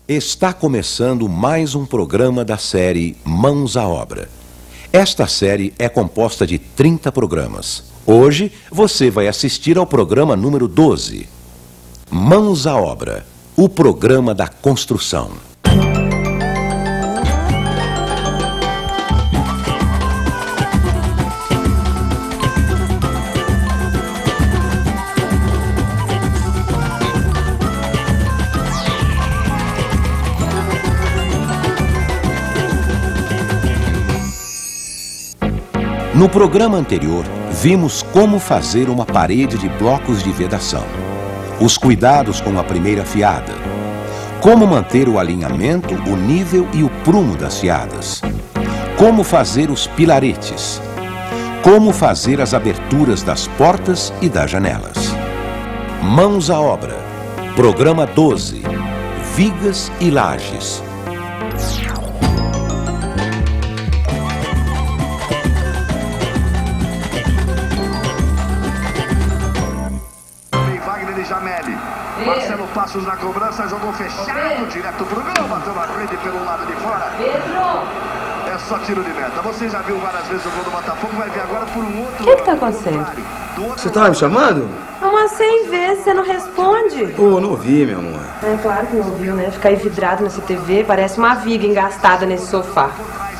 Está começando mais um programa da série Mãos à Obra. Esta série é composta de 30 programas. Hoje você vai assistir ao programa número 12. Mãos à Obra, o programa da construção. No programa anterior, vimos como fazer uma parede de blocos de vedação, os cuidados com a primeira fiada, como manter o alinhamento, o nível e o prumo das fiadas, como fazer os pilaretes, como fazer as aberturas das portas e das janelas. Mãos à obra, programa 12, vigas e lajes. Marcelo Passos na cobrança, jogou fechado, direto pro gol, bateu na rede pelo lado de fora. É só tiro de meta. Você já viu várias vezes o gol do Botafogo, vai ver agora por um outro. O que tá acontecendo? Você tava me chamando? Umas 100 vezes, você não responde. Pô, não ouvi, meu amor. É claro que não ouviu, né? Ficar aí vidrado nessa TV, parece uma viga engastada nesse sofá.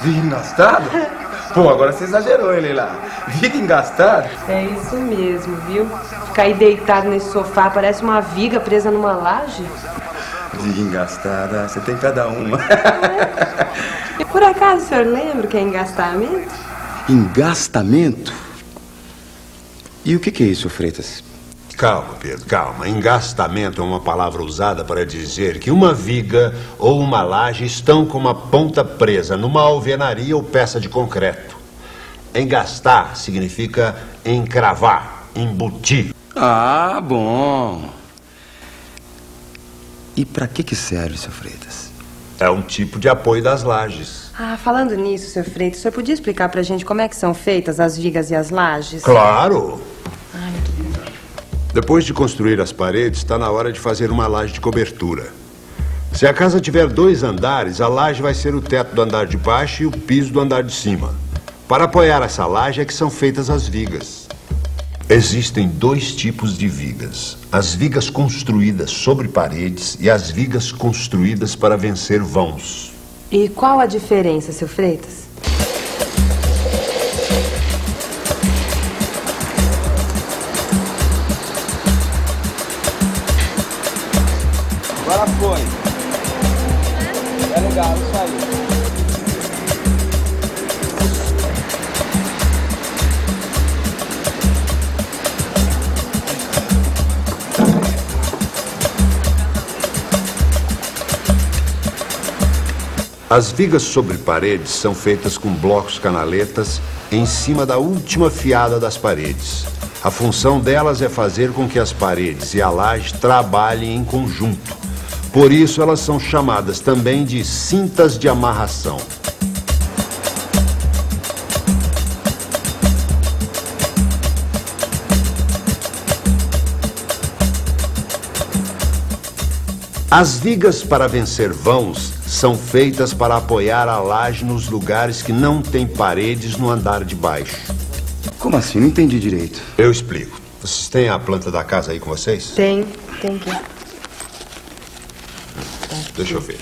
Viga engastada? Pô, agora você exagerou, hein, Leila? Viga engastada? É isso mesmo, viu? Ficar aí deitado nesse sofá, parece uma viga presa numa laje. Viga engastada, você tem cada uma. E por acaso o senhor lembra o que é engastamento? Engastamento? E o que é isso, Freitas? Calma, Pedro, calma. Engastamento é uma palavra usada para dizer que uma viga ou uma laje estão com uma ponta presa numa alvenaria ou peça de concreto. Engastar significa encravar, embutir. Ah, bom. E para que serve, seu Freitas? É um tipo de apoio das lajes. Ah, falando nisso, senhor Freitas, o senhor podia explicar pra gente como é que são feitas as vigas e as lajes? Claro! Depois de construir as paredes, está na hora de fazer uma laje de cobertura. Se a casa tiver 2 andares, a laje vai ser o teto do andar de baixo e o piso do andar de cima. Para apoiar essa laje é que são feitas as vigas. Existem 2 tipos de vigas: as vigas construídas sobre paredes e as vigas construídas para vencer vãos. E qual a diferença, seu Freitas? Agora foi. É legal, isso aí. As vigas sobre paredes são feitas com blocos canaletas em cima da última fiada das paredes. A função delas é fazer com que as paredes e a laje trabalhem em conjunto. Por isso elas são chamadas também de cintas de amarração. As vigas para vencer vãos são feitas para apoiar a laje nos lugares que não têm paredes no andar de baixo. Como assim? Não entendi direito. Eu explico. Vocês têm a planta da casa aí com vocês? Tem aqui. Deixa eu ver.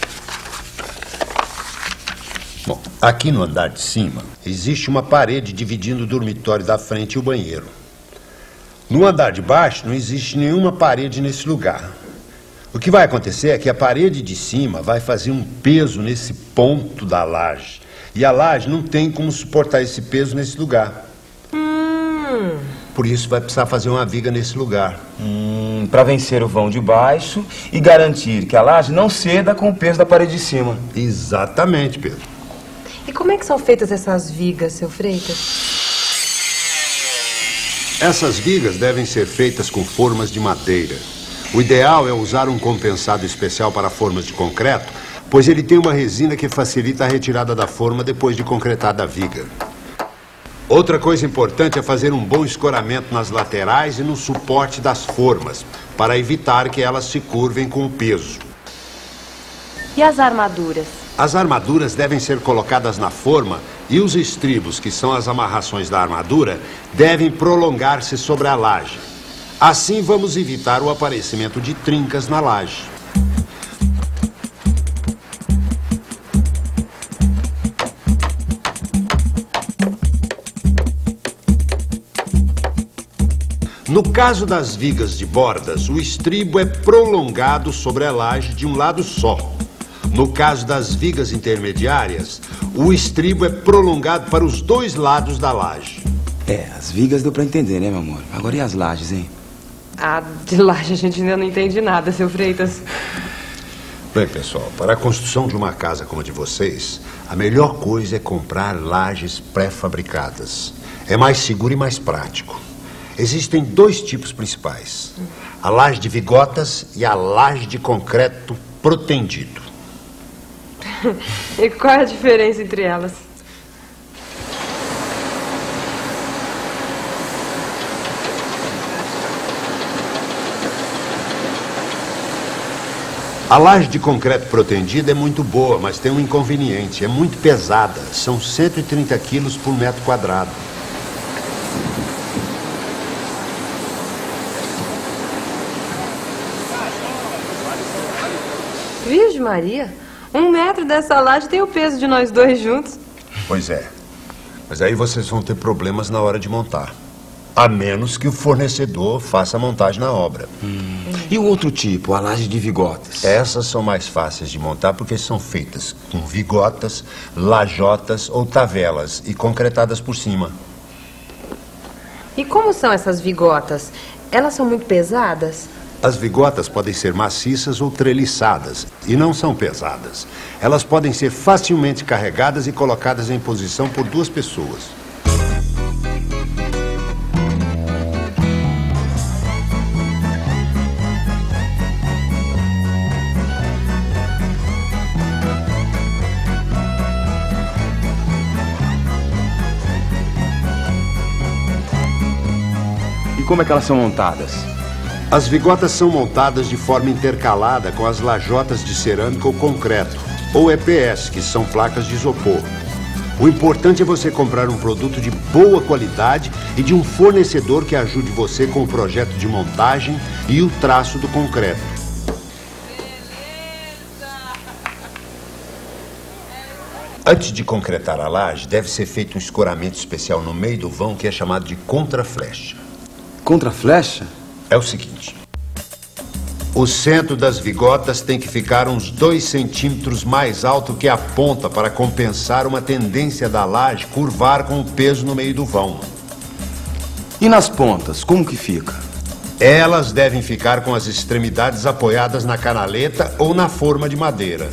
Bom, aqui no andar de cima existe uma parede dividindo o dormitório da frente e o banheiro. No andar de baixo não existe nenhuma parede nesse lugar. O que vai acontecer é que a parede de cima vai fazer um peso nesse ponto da laje. E a laje não tem como suportar esse peso nesse lugar. Por isso vai precisar fazer uma viga nesse lugar. Para vencer o vão de baixo e garantir que a laje não ceda com o peso da parede de cima. Exatamente, Pedro. E como é que são feitas essas vigas, seu Freitas? Essas vigas devem ser feitas com formas de madeira. O ideal é usar um compensado especial para formas de concreto, pois ele tem uma resina que facilita a retirada da forma depois de concretada a viga. Outra coisa importante é fazer um bom escoramento nas laterais e no suporte das formas, para evitar que elas se curvem com o peso. E as armaduras? As armaduras devem ser colocadas na forma. E os estribos, devem ser colocadas na forma, e os estribos, que são as amarrações da armadura, devem prolongar-se sobre a laje. Assim vamos evitar o aparecimento de trincas na laje. No caso das vigas de bordas, o estribo é prolongado sobre a laje de um lado só. No caso das vigas intermediárias, o estribo é prolongado para os dois lados da laje. As vigas deu pra entender, né, meu amor? Agora e as lajes, hein? De laje a gente ainda não entende nada, seu Freitas. Bem, pessoal, para a construção de uma casa como a de vocês, a melhor coisa é comprar lajes pré-fabricadas. É mais seguro e mais prático. Existem dois tipos principais: a laje de vigotas e a laje de concreto protendido. E qual é a diferença entre elas? A laje de concreto protendido é muito boa, mas tem um inconveniente: é muito pesada. São 130 quilos por metro quadrado. Virgem Maria, 1 metro dessa laje tem o peso de nós dois juntos. Pois é. Mas aí vocês vão ter problemas na hora de montar. A menos que o fornecedor faça a montagem na obra. E o outro tipo, a laje de vigotas? Essas são mais fáceis de montar porque são feitas com vigotas, lajotas ou tavelas e concretadas por cima. E como são essas vigotas? Elas são muito pesadas? As vigotas podem ser maciças ou treliçadas e não são pesadas. Elas podem ser facilmente carregadas e colocadas em posição por 2 pessoas. E como é que elas são montadas? As vigotas são montadas de forma intercalada com as lajotas de cerâmica ou concreto, ou EPS, que são placas de isopor. O importante é você comprar um produto de boa qualidade e de um fornecedor que ajude você com o projeto de montagem e o traço do concreto. Antes de concretar a laje, deve ser feito um escoramento especial no meio do vão que é chamado de contraflecha. Contraflecha? É o seguinte: o centro das vigotas tem que ficar uns 2 centímetros mais alto que a ponta para compensar uma tendência da laje curvar com o peso no meio do vão. E nas pontas, como que fica? Elas devem ficar com as extremidades apoiadas na canaleta ou na forma de madeira.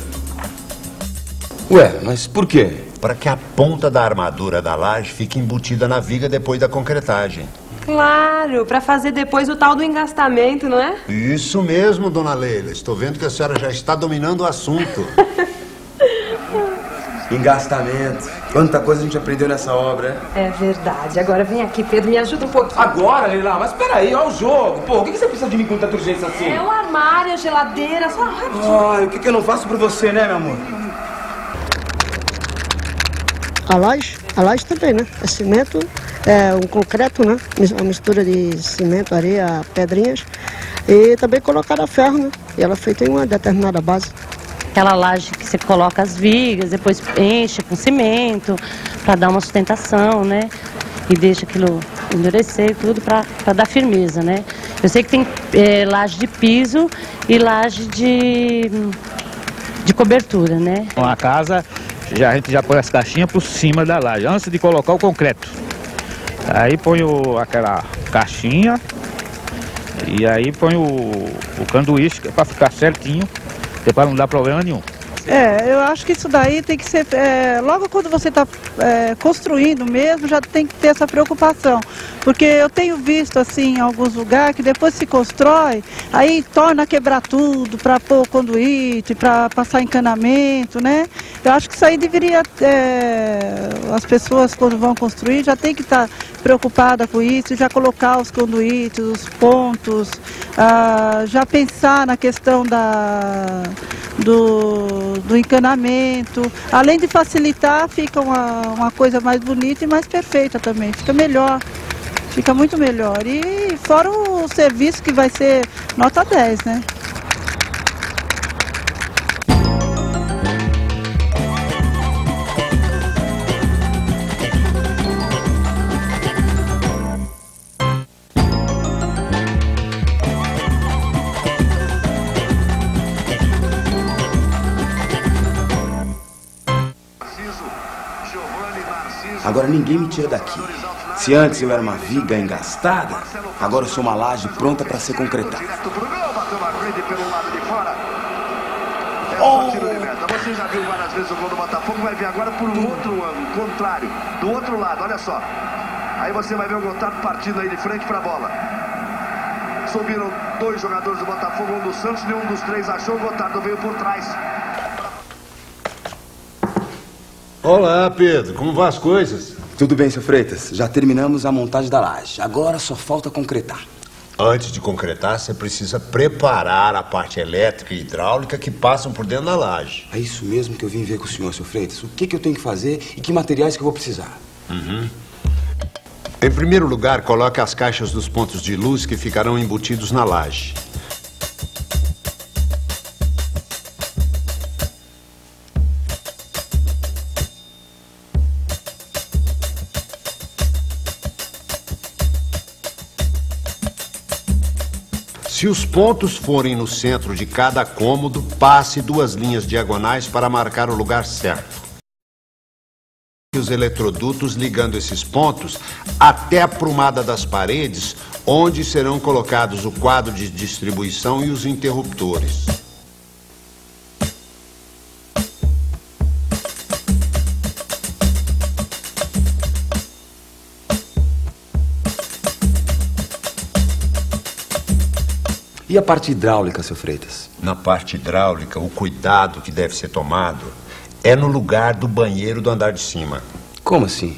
Ué, mas por quê? Para que a ponta da armadura da laje fique embutida na viga depois da concretagem. Claro, para fazer depois o tal do engastamento, não é? Isso mesmo, dona Leila. Estou vendo que a senhora já está dominando o assunto. Engastamento. Quanta coisa a gente aprendeu nessa obra. É verdade. Agora vem aqui, Pedro, me ajuda um pouquinho. Agora, Leila? Mas peraí, olha o jogo. Pô, o que você precisa de mim com tanta urgência assim? É o armário, a geladeira, só rapidinho. Ai, o que eu não faço por você, né, meu amor? A laje também, né? É cimento, é um concreto, né? Uma mistura de cimento, areia, pedrinhas. E também colocar ferro, né? E ela é feita em uma determinada base. Aquela laje que você coloca as vigas, depois enche com cimento, para dar uma sustentação, né? E deixa aquilo endurecer e tudo para dar firmeza, né? Eu sei que tem laje de piso e laje de cobertura, né? A casa, a gente já põe as caixinhas por cima da laje, antes de colocar o concreto. Aí põe aquela caixinha e aí põe o canduíche para ficar certinho, para não dar problema nenhum. Eu acho que isso daí tem que ser, logo quando você está construindo mesmo, já tem que ter essa preocupação. Porque eu tenho visto assim em alguns lugares que depois se constrói, aí torna a quebrar tudo para pôr conduíte, para passar encanamento, né? Eu acho que isso aí deveria, as pessoas quando vão construir já tem que estar preocupada com isso, já colocar os conduítes, os pontos, já pensar na questão do encanamento. Além de facilitar, fica uma coisa mais bonita e mais perfeita também, fica melhor, fica muito melhor. E fora o serviço que vai ser nota 10, né? Agora ninguém me tira daqui. Se antes eu era uma viga engastada, agora eu sou uma laje pronta para ser concretada. Tiro de meta. Você já viu várias vezes o gol do Botafogo, vai ver agora por um outro ângulo, contrário, do outro lado, olha só. Aí você vai ver o Gotardo partindo aí de frente para a bola. Subiram dois jogadores do Botafogo, um do Santos, nenhum dos três achou, o Gotardo veio por trás. Olá, Pedro. Como vão as coisas? Tudo bem, seu Freitas. Já terminamos a montagem da laje. Agora só falta concretar. Antes de concretar, você precisa preparar a parte elétrica e hidráulica que passam por dentro da laje. É isso mesmo que eu vim ver com o senhor, seu Freitas. O que eu tenho que fazer e que materiais que eu vou precisar? Em primeiro lugar, coloque as caixas dos pontos de luz que ficarão embutidos na laje. Se os pontos forem no centro de cada cômodo, passe 2 linhas diagonais para marcar o lugar certo. Os eletrodutos ligando esses pontos até a prumada das paredes, onde serão colocados o quadro de distribuição e os interruptores. E a parte hidráulica, seu Freitas? Na parte hidráulica, o cuidado que deve ser tomado é no lugar do banheiro do andar de cima. Como assim?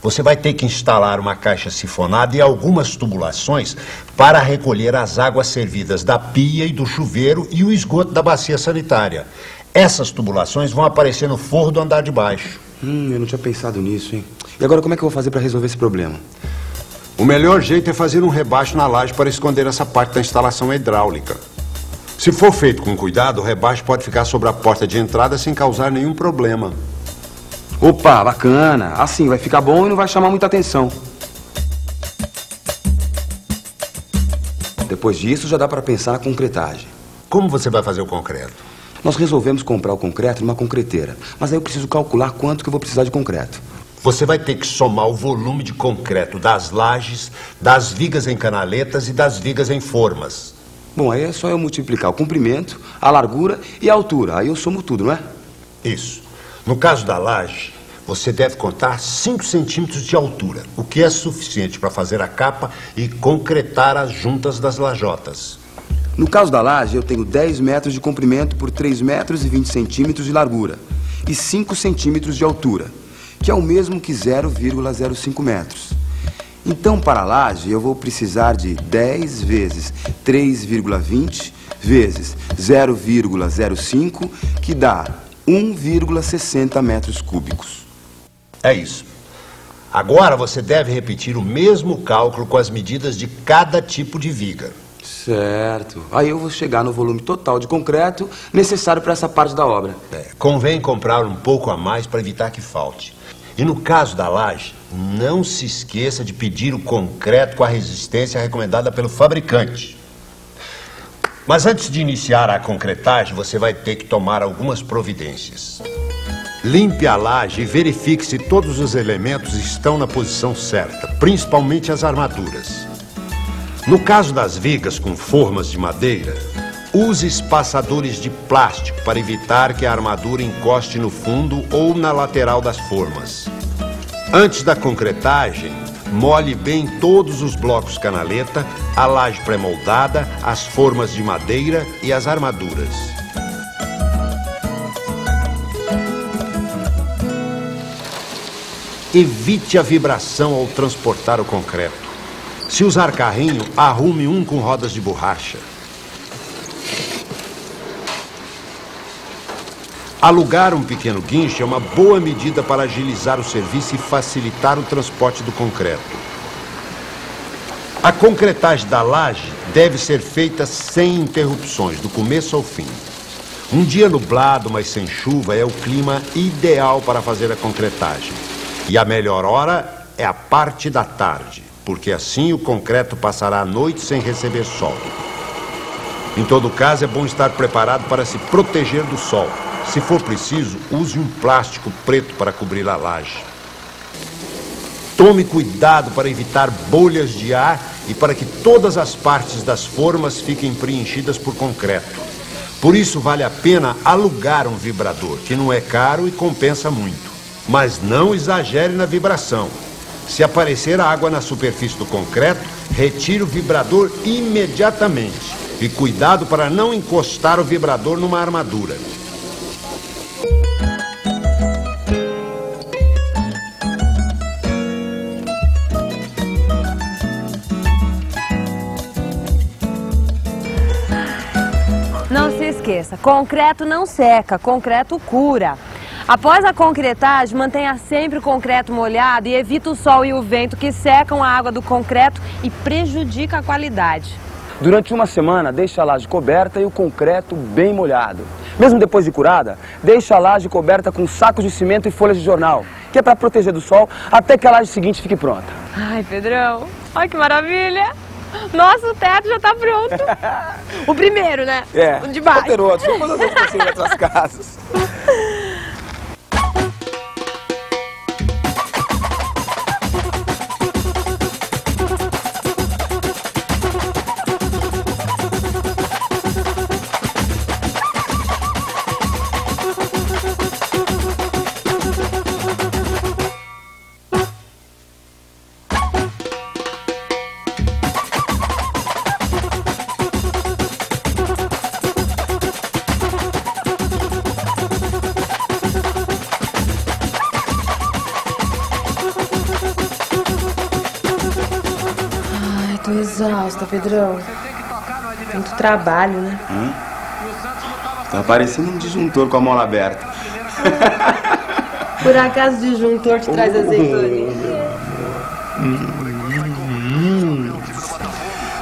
Você vai ter que instalar uma caixa sifonada e algumas tubulações para recolher as águas servidas da pia e do chuveiro e o esgoto da bacia sanitária. Essas tubulações vão aparecer no forro do andar de baixo. Eu não tinha pensado nisso, hein? E agora como é que eu vou fazer para resolver esse problema? O melhor jeito é fazer um rebaixo na laje para esconder essa parte da instalação hidráulica. Se for feito com cuidado, o rebaixo pode ficar sobre a porta de entrada sem causar nenhum problema. Opa, bacana. Assim vai ficar bom e não vai chamar muita atenção. Depois disso já dá para pensar na concretagem. Como você vai fazer o concreto? Nós resolvemos comprar o concreto numa concreteira, mas aí eu preciso calcular quanto que eu vou precisar de concreto. Você vai ter que somar o volume de concreto das lajes, das vigas em canaletas e das vigas em formas. Bom, aí é só eu multiplicar o comprimento, a largura e a altura. Aí eu somo tudo, não é? Isso. No caso da laje, você deve contar 5 centímetros de altura, o que é suficiente para fazer a capa e concretar as juntas das lajotas. No caso da laje, eu tenho 10 metros de comprimento por 3 metros e 20 centímetros de largura e 5 centímetros de altura, que é o mesmo que 0,05 metros. Então, para a laje, eu vou precisar de 10 vezes 3,20 vezes 0,05, que dá 1,60 metros cúbicos. É isso. Agora você deve repetir o mesmo cálculo com as medidas de cada tipo de viga. Certo. Aí eu vou chegar no volume total de concreto necessário para essa parte da obra. Convém comprar um pouco a mais para evitar que falte. E no caso da laje, não se esqueça de pedir o concreto com a resistência recomendada pelo fabricante. Mas antes de iniciar a concretagem, você vai ter que tomar algumas providências. Limpe a laje e verifique se todos os elementos estão na posição certa, principalmente as armaduras. No caso das vigas com formas de madeira, use espaçadores de plástico para evitar que a armadura encoste no fundo ou na lateral das formas. Antes da concretagem, Molhe bem todos os blocos canaleta, a laje pré-moldada, as formas de madeira e as armaduras. Evite a vibração ao transportar o concreto. Se usar carrinho, arrume um com rodas de borracha. Alugar um pequeno guincho é uma boa medida para agilizar o serviço e facilitar o transporte do concreto. A concretagem da laje deve ser feita sem interrupções, do começo ao fim. Um dia nublado, mas sem chuva, é o clima ideal para fazer a concretagem. E a melhor hora é a parte da tarde, porque assim o concreto passará a noite sem receber sol. Em todo caso, é bom estar preparado para se proteger do sol. Se for preciso, use um plástico preto para cobrir a laje. Tome cuidado para evitar bolhas de ar e para que todas as partes das formas fiquem preenchidas por concreto. Por isso, vale a pena alugar um vibrador, que não é caro e compensa muito. Mas não exagere na vibração. Se aparecer água na superfície do concreto, retire o vibrador imediatamente. E cuidado para não encostar o vibrador numa armadura. Não se esqueça, concreto não seca, concreto cura. Após a concretagem, mantenha sempre o concreto molhado e evite o sol e o vento que secam a água do concreto e prejudicam a qualidade. Durante uma semana, deixe a laje coberta e o concreto bem molhado. Mesmo depois de curada, deixe a laje coberta com sacos de cimento e folhas de jornal, que é para proteger do sol até que a laje seguinte fique pronta. Ai, Pedrão, olha que maravilha! Nossa, o teto já está pronto. O primeiro, né? É, o de baixo. Vou ter outros, vou fazer outros em outras casas. Tô exausta, Pedrão. Muito trabalho, né? Tá parecendo um disjuntor com a mola aberta. Por acaso o disjuntor te traz azeitoninha?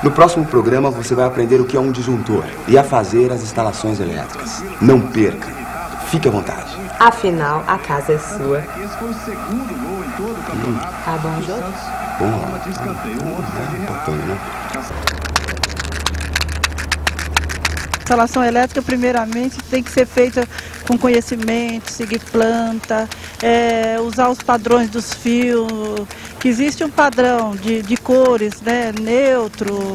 No próximo programa você vai aprender o que é um disjuntor e a fazer as instalações elétricas. Não perca. Fique à vontade. Afinal, a casa é sua. Tá bom, Jô? Instalação elétrica, primeiramente, tem que ser feita com conhecimento, seguir planta, usar os padrões dos fios, que existe um padrão de cores, né, neutro,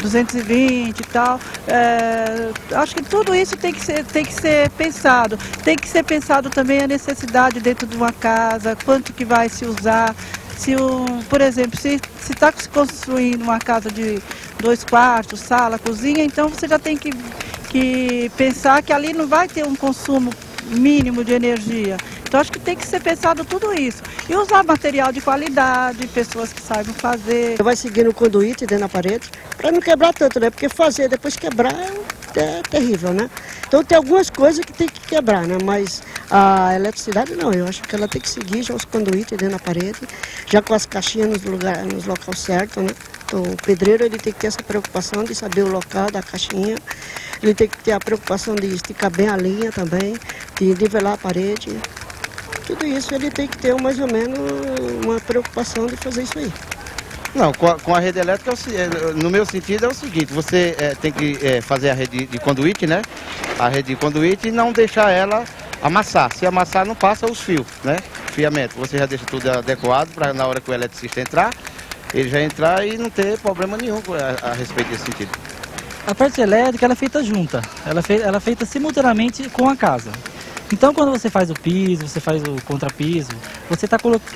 220 e tal. Acho que tudo isso tem que ser pensado. Tem que ser pensado também a necessidade dentro de uma casa, quanto que vai se usar. Por exemplo, se está se construindo uma casa de 2 quartos, sala, cozinha, então você já tem que pensar que ali não vai ter um consumo mínimo de energia. Então acho que tem que ser pensado tudo isso. E usar material de qualidade, pessoas que saibam fazer. Vai seguindo o conduíte dentro da parede, para não quebrar tanto, né? Porque fazer depois quebrar é terrível, né? Então tem algumas coisas que tem que quebrar, né? Mas a eletricidade não, eu acho que ela tem que seguir já os conduítes dentro da parede, já com as caixinhas nos locais certos, né? Então o pedreiro ele tem que ter essa preocupação de saber o local da caixinha, ele tem que ter a preocupação de esticar bem a linha também, de nivelar a parede. Tudo isso ele tem que ter mais ou menos uma preocupação de fazer isso aí. Não, com a rede elétrica, no meu sentido, é o seguinte, você tem que fazer a rede de conduíte, né? A rede de conduíte e não deixar ela amassar. Se amassar, não passa os fios, né? Fiamento. Você já deixa tudo adequado para na hora que o eletricista entrar, ele já entrar e não ter problema nenhum a respeito desse sentido. A parte elétrica ela é feita junta, ela é feita simultaneamente com a casa. Então, quando você faz o piso, você faz o contrapiso, você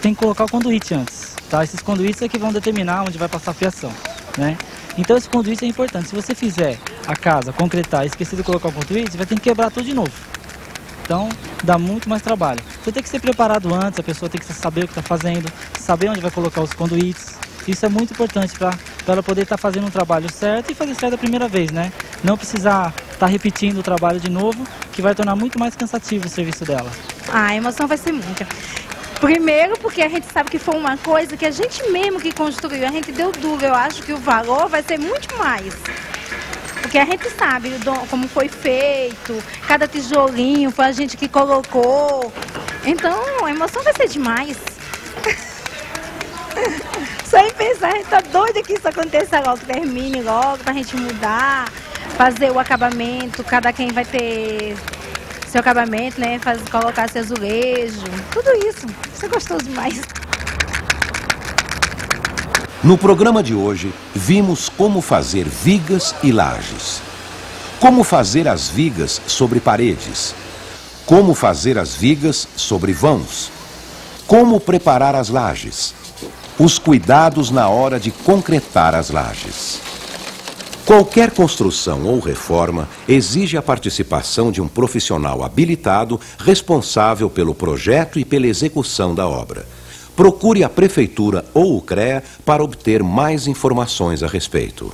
tem que colocar o conduíte antes, tá? Esses conduítes é que vão determinar onde vai passar a fiação, né? Então, esse conduíte é importante. Se você fizer a casa, concretar e esquecer de colocar o conduíte, você vai ter que quebrar tudo de novo. Então, dá muito mais trabalho. Você tem que ser preparado antes, a pessoa tem que saber o que está fazendo, saber onde vai colocar os conduítes. Isso é muito importante para ela poder estar fazendo um trabalho certo e fazer certo a primeira vez, né? Não precisar estar repetindo o trabalho de novo, que vai tornar muito mais cansativo o serviço dela. A emoção vai ser muita. Primeiro porque a gente sabe que foi uma coisa que a gente mesmo que construiu, a gente deu duro. Eu acho que o valor vai ser muito mais. Porque a gente sabe como foi feito, cada tijolinho foi a gente que colocou. Então a emoção vai ser demais. Só em pensar, a gente tá doida que isso aconteça logo, termine logo, pra gente mudar, fazer o acabamento, cada quem vai ter seu acabamento, né? Colocar seu azulejo, tudo isso. Isso é gostoso demais. No programa de hoje, vimos como fazer vigas e lajes. Como fazer as vigas sobre paredes. Como fazer as vigas sobre vãos. Como preparar as lajes. Os cuidados na hora de concretar as lajes. Qualquer construção ou reforma exige a participação de um profissional habilitado responsável pelo projeto e pela execução da obra. Procure a Prefeitura ou o CREA para obter mais informações a respeito.